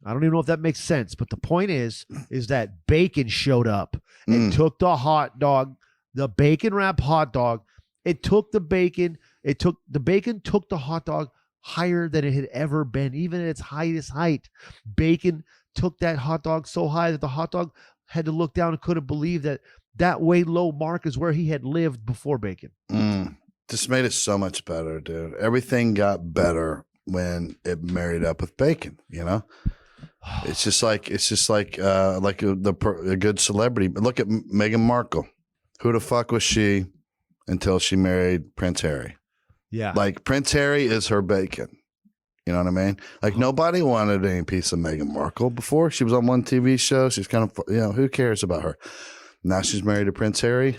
I don't even know if that makes sense, but the point is that bacon showed up and took the hot dog, the bacon wrap hot dog. It took the bacon. Took the hot dog higher than it had ever been, even at its highest height. Bacon took that hot dog so high that the hot dog had to look down and couldn't believe that way low mark is where he had lived before bacon. This made it so much better, dude. Everything got better when it married up with bacon, you know? It's just like a good celebrity. But look at Meghan Markle. Who the fuck was she until she married Prince Harry? Yeah. Like Prince Harry is her bacon. You know what I mean? Like nobody wanted any piece of Meghan Markle before. She was on one TV show. She's kind of, who cares about her? Now she's married to Prince Harry.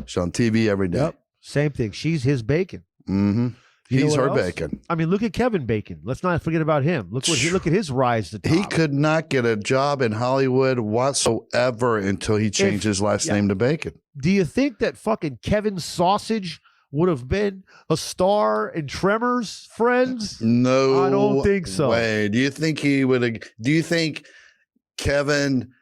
She's on TV every day. Yep. Same thing. She's his bacon. Mm-hmm. He's her bacon. I mean, look at Kevin Bacon. Let's not forget about him. Look at his rise to top. He could not get a job in Hollywood whatsoever until he changed his last name to Bacon. Do you think that fucking Kevin Sausage would have been a star in Tremors, Friends? No, I don't think so. Way. Do you think he would have? Do you think Kevin,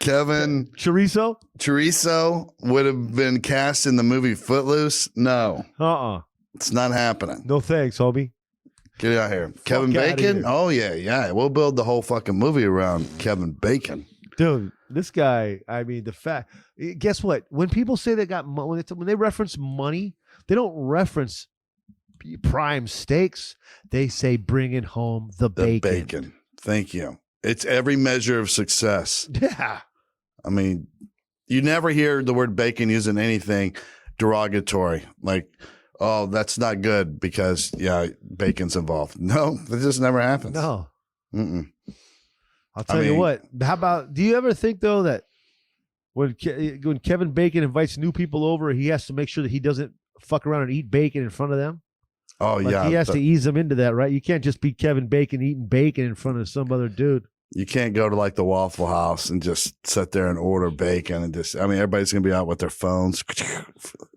Kevin Chorizo would have been cast in the movie Footloose? No. It's not happening. No thanks, homie. Get out here. Kevin Bacon? Oh, yeah. We'll build the whole fucking movie around Kevin Bacon. Dude, this guy, I mean, guess what? When people say they got money, when they reference money, they don't reference prime steaks. They say bringing home the bacon. Thank you. It's every measure of success. Yeah. I mean, you never hear the word bacon used in anything derogatory. Like, oh, that's not good because, bacon's involved. No, that just never happens. No. Mm-mm. I'll tell you what. How about, do you ever think, though, that when Kevin Bacon invites new people over, he has to make sure that he doesn't fuck around and eat bacon in front of them? Oh, yeah. He has to ease them into that, right? You can't just be Kevin Bacon eating bacon in front of some other dude. You can't go to like the Waffle House and just sit there and order bacon and just, everybody's going to be out with their phones.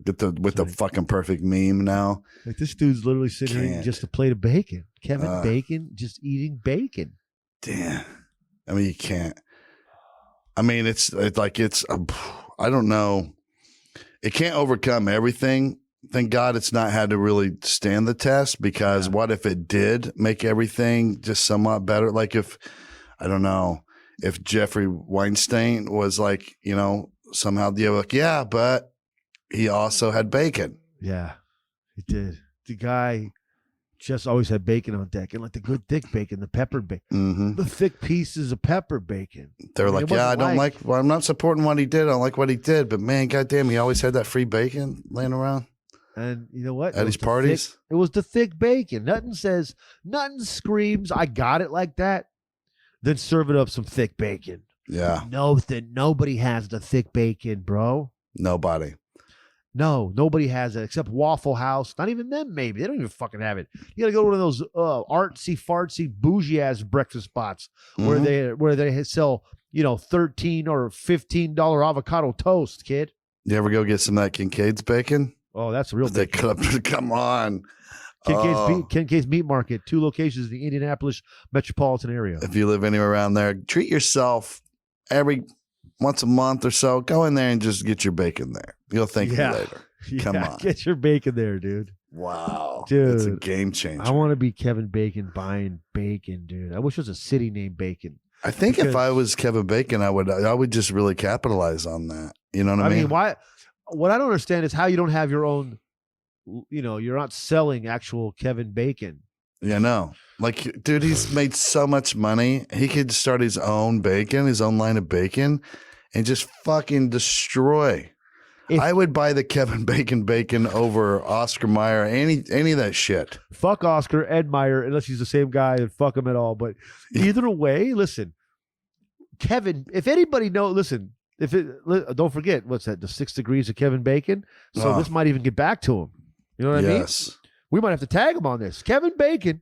With the fucking perfect meme now. Like this dude's literally sitting here eating just a plate of bacon. Kevin Bacon just eating bacon. Damn. You can't. It's I don't know. It can't overcome everything. Thank God it's not had to really stand the test because what if it did make everything just somewhat better? Like if, I don't know, if Jeffrey Weinstein was like, somehow but he also had bacon. Yeah, he did. The guy just always had bacon on deck and like the good thick bacon, the peppered bacon, the thick pieces of pepper bacon. They're like, I don't like, well, I'm not supporting what he did. I don't like what he did, but man, goddamn, he always had that free bacon laying around. And you know what? At his parties? It was the thick bacon. Nothing screams, I got it like that. Then serve it up some thick bacon. Yeah. Nobody has the thick bacon, bro. Nobody. No, nobody has it except Waffle House. Not even them, maybe. They don't even fucking have it. You got to go to one of those artsy, fartsy, bougie-ass breakfast spots where they sell, $13 or $15 avocado toast, kid. You ever go get some of that Kincaid's bacon? Oh, that's a real bacon. Come on. Kincaid's Meat Market, 2 locations in the Indianapolis metropolitan area. If you live anywhere around there, treat yourself every once a month or so. Go in there and just get your bacon there. You'll thank me later. Come on. Get your bacon there, dude. Wow. Dude. It's a game changer. I want to be Kevin Bacon buying bacon, dude. I wish it was a city named Bacon. I think if I was Kevin Bacon, I would just really capitalize on that. You know what I mean? Why? what I don't understand is how you don't have your own, you're not selling actual Kevin Bacon. Yeah, no. Like, dude, he's made so much money. He could start his own line of bacon, and just fucking destroy. I would buy the Kevin Bacon over Oscar Mayer, any of that shit. Fuck Oscar, Ed Meyer, unless he's the same guy, and fuck him at all. But either way, listen, Kevin, if anybody listen, don't forget, what's that, the 6 degrees of Kevin Bacon? So this might even get back to him. You know what I mean? Yes. We might have to tag him on this. Kevin Bacon,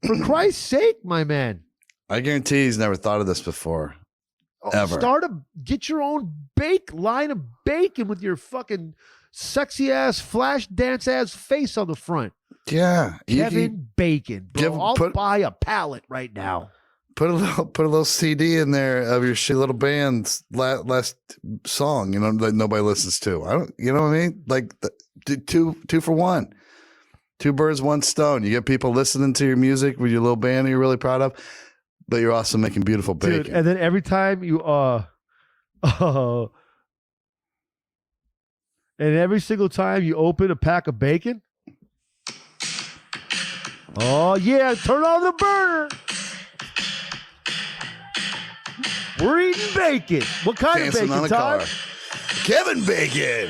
for Christ's sake, my man. I guarantee he's never thought of this before. Ever. Get your own line of bacon with your fucking sexy ass flash dance ass face on the front. Yeah. Kevin Bacon. Bro, I'll buy a pallet right now. Put a little CD in there of your shitty little band's last song, that nobody listens to. You know what I mean? Like two for one. 2 birds, 1 stone. You get people listening to your music with your little band that you're really proud of, but you're also making beautiful bacon. Dude, and then every time you and every single time you open a pack of bacon, oh yeah, turn on the burner. We're eating bacon. What kind Dancing of bacon, on a Todd? car. Kevin Bacon.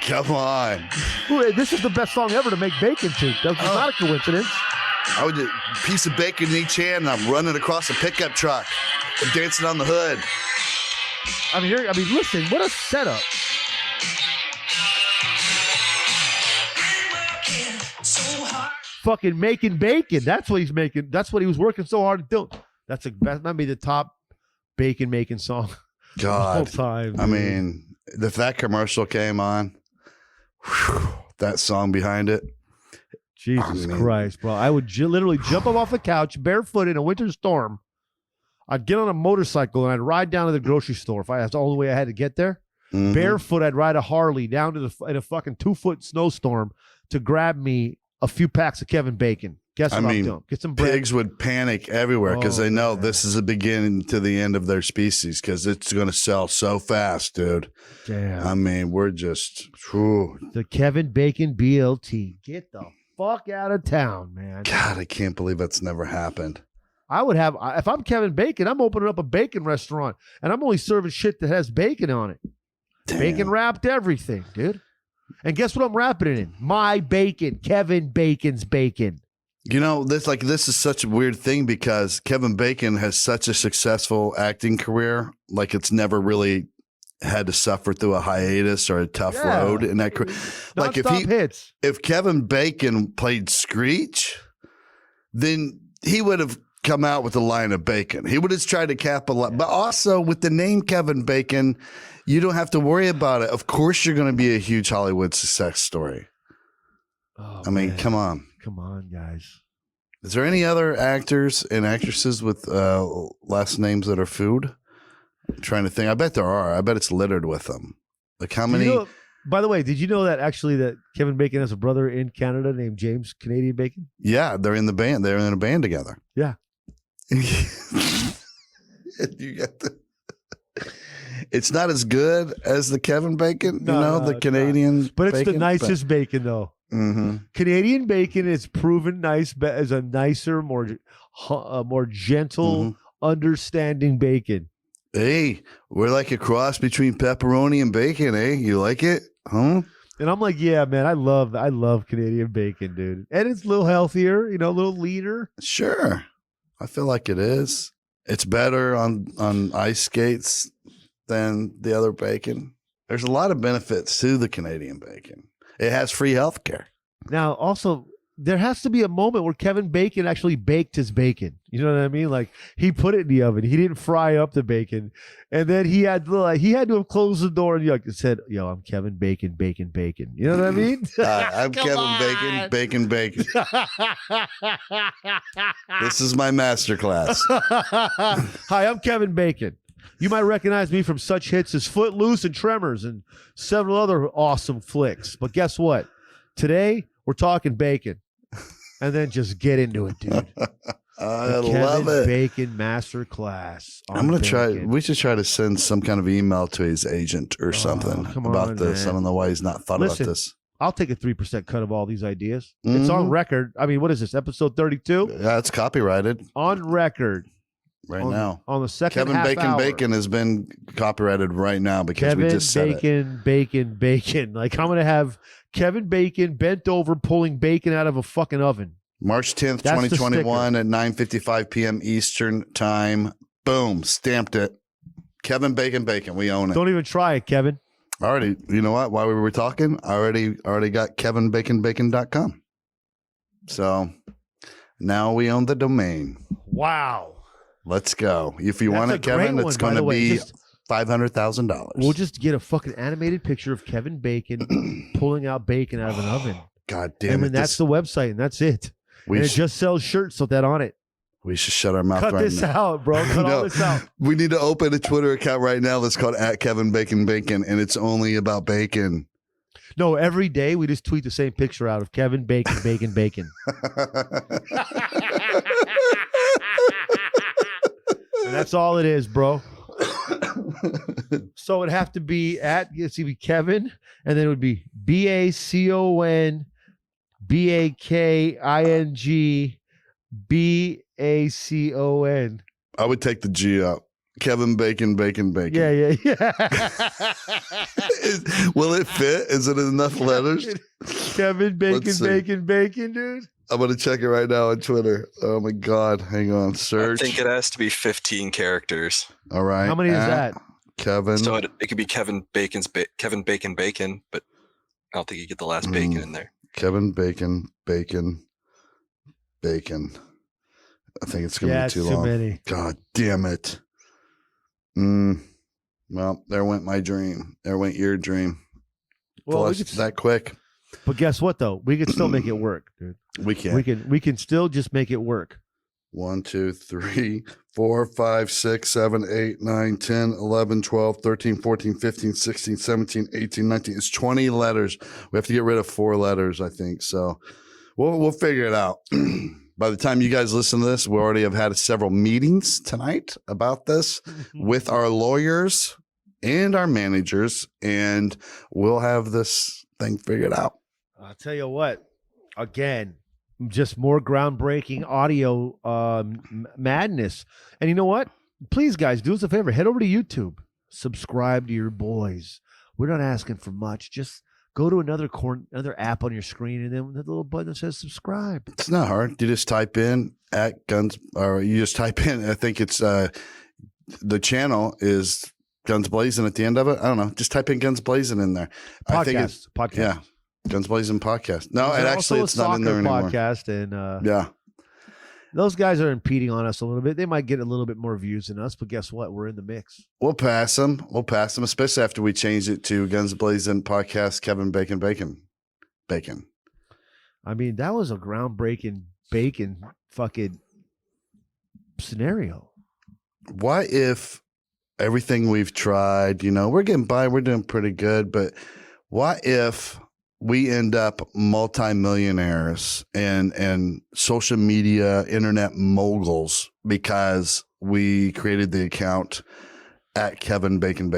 Come on. This is the best song ever to make bacon to. That's not a coincidence. I would do a piece of bacon in each hand, and I'm running across a pickup truck. I'm dancing on the hood. I mean, listen, what a setup. Fucking making bacon. That's what he's making. That's what he was working so hard to do. That might be the top bacon making song. God. Of all time. Dude. I mean, if that commercial came on, that song behind it. Jesus Christ, bro. I would literally jump up off the couch barefoot in a winter storm. I'd get on a motorcycle and I'd ride down to the grocery store if that's all the way I had to get there. Mm-hmm. Barefoot, I'd ride a Harley down to in a fucking 2-foot snowstorm to grab me a few packs of Kevin Bacon. Guess what I'm doing? Get some bread. Pigs would panic everywhere because they know this is the beginning to the end of their species because it's going to sell so fast, dude. Damn. I mean, we're just the Kevin Bacon BLT. Get the fuck out of town, man. God, I can't believe that's never happened. I would have, if I'm Kevin Bacon, I'm opening up a bacon restaurant and I'm only serving shit that has bacon on it. Damn. Bacon wrapped everything, dude. And guess what I'm wrapping it in? My bacon, Kevin Bacon's bacon. This is such a weird thing because Kevin Bacon has such a successful acting career. Like it's never really had to suffer through a hiatus or a tough road in that career. Like if Kevin Bacon played Screech, then he would have come out with a line of bacon. He would have tried to capitalize. But also with the name Kevin Bacon, you don't have to worry about it. Of course you're going to be a huge Hollywood success story. Oh, I mean, come on. Come on, guys. Is there any other actors and actresses with last names that are food? I'm trying to think. I bet there are. I bet it's littered with them. Like how many? By the way, did you know that Kevin Bacon has a brother in Canada named James Canadian Bacon? Yeah, they're in the band. They're in a band together. Yeah. It's not as good as the Kevin Bacon, the Canadian. But it's bacon, the nicest bacon, though. Mm-hmm. Canadian bacon is proven nice as a nicer, more gentle, understanding bacon. Hey, we're like a cross between pepperoni and bacon, eh? You like it? Huh? And I'm like, yeah, man, I love Canadian bacon, dude. And it's a little healthier, a little leaner. Sure. I feel like it is. It's better on ice skates than the other bacon. There's a lot of benefits to the Canadian bacon. It has free health care. Now, also, there has to be a moment where Kevin Bacon actually baked his bacon. You know what I mean? Like, he put it in the oven. He didn't fry up the bacon. And then he had to have closed the door and said, yo, I'm Kevin Bacon, bacon, bacon. You know what I mean? I'm Kevin Bacon, bacon, bacon. This is my masterclass. Hi, I'm Kevin Bacon. You might recognize me from such hits as Footloose and Tremors and several other awesome flicks. But guess what? Today, we're talking bacon. And then just get into it, dude. I love it. Bacon masterclass. I'm gonna try. We should try to send some kind of email to his agent or something about this. Man. I don't know why he's not thought about this. I'll take a 3% cut of all these ideas. It's on record. I mean, what is this? Episode 32? Yeah, it's copyrighted on record now. On the second Kevin Bacon has been copyrighted right now because we just said it. Bacon. Like, I'm gonna have Kevin Bacon bent over pulling bacon out of a fucking oven. March 10th, 2021 at 9:55 p.m. Eastern time. Boom, stamped it. Kevin Bacon. We own it. Don't even try it, Kevin. Already, you know what? While we were talking, I already got kevinbaconbacon.com. So now we own the domain. Wow. Let's go. If you want it, Kevin, it's going to be $500,000. We'll just get a fucking animated picture of Kevin Bacon pulling out bacon out of an oven. God damn it. And that's the website, and that's it. And it just sells shirts with that on it. We should shut our mouth right now. Cut this out, bro. Cut all this out. We need to open a Twitter account right now that's called @KevinBaconBacon, and it's only about bacon. No, every day we just tweet the same picture out of Kevin Bacon. And that's all it is, bro. So it'd have to be Kevin, and then it would be BACON BAKING BACON. I would take the G out. Kevin Bacon. Yeah. Will it fit? Is it enough letters? Kevin Bacon, dude. I'm going to check it right now on Twitter. Oh, my God. Hang on. Search. I think it has to be 15 characters. All right. How many is that? Kevin. So it could be Kevin Bacon, but I don't think you get the last bacon in there. Kevin Bacon. I think it's going to be too long. Too many. God damn it. Well, there went my dream. There went your dream. Well, that quick. But guess what, though? We can still make it work, dude. We can. We can still just make it work. 1, 2, 3, 4, 5, 6, 7, 8, 9, 10, 11, 12, 13, 14, 15, 16, 17, 18, 19. It's 20 letters. We have to get rid of 4 letters, I think. So we'll figure it out. By the time you guys listen to this, we already have had several meetings tonight about this with our lawyers and our managers, and we'll have this thing figured out. I'll tell you what, again, just more groundbreaking audio madness. And you know what? Please, guys, do us a favor. Head over to YouTube. Subscribe to your boys. We're not asking for much. Just go to another app on your screen, and then the little button that says subscribe. It's not hard. You just type in @Guns, or you just type in, I think it's the channel is Guns Blazin at the end of it. I don't know. Just type in Guns Blazin in there. Podcast. I think it's, podcast. Yeah. Guns Blazin Podcast. No, and actually it's not in there anymore. Podcast, and yeah. Those guys are impeding on us a little bit. They might get a little bit more views than us, but guess what? We're in the mix. We'll pass them, especially after we change it to Guns Blazin Podcast, Kevin Bacon. I mean, that was a groundbreaking bacon fucking scenario. What if everything we've tried, we're getting by, we're doing pretty good, but what if we end up multimillionaires and social media, internet moguls because we created the account @Kevin Bacon,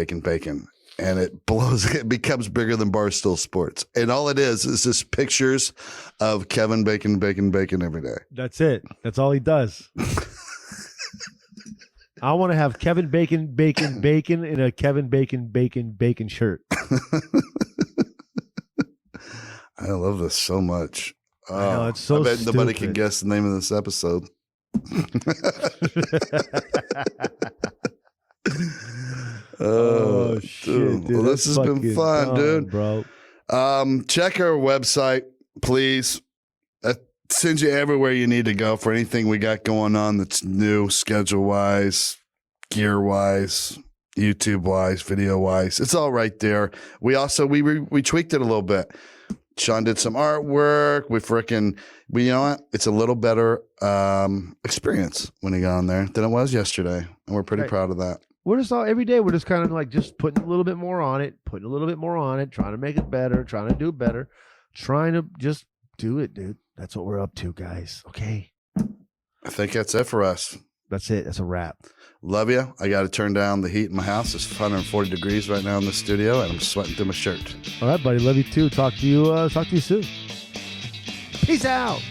and it becomes bigger than Barstool Sports. And all it is just pictures of Kevin Bacon every day. That's it. That's all he does. I want to have Kevin Bacon in a Kevin Bacon shirt. I love this so much. I know, it's so I bet nobody stupid. can guess the name of this episode. Oh shit, dude. Well, this has been fun, dude. Bro. Check our website, please. That sends you everywhere you need to go for anything we got going on that's new, schedule-wise, gear-wise, YouTube-wise, video-wise. It's all right there. We also we tweaked it a little bit. Shaun did some artwork. You know what? It's a little better experience when he got on there than it was yesterday. And we're pretty proud of that. We're just every day, we're just kind of like just putting a little bit more on it, trying to make it better, trying to do better, trying to just do it, dude. That's what we're up to, guys. Okay. I think that's it for us. That's it. That's a wrap. Love you. I got to turn down the heat in my house. It's 140 degrees right now in the studio, and I'm sweating through my shirt. All right, buddy. Love you too. Talk to you soon. Peace out.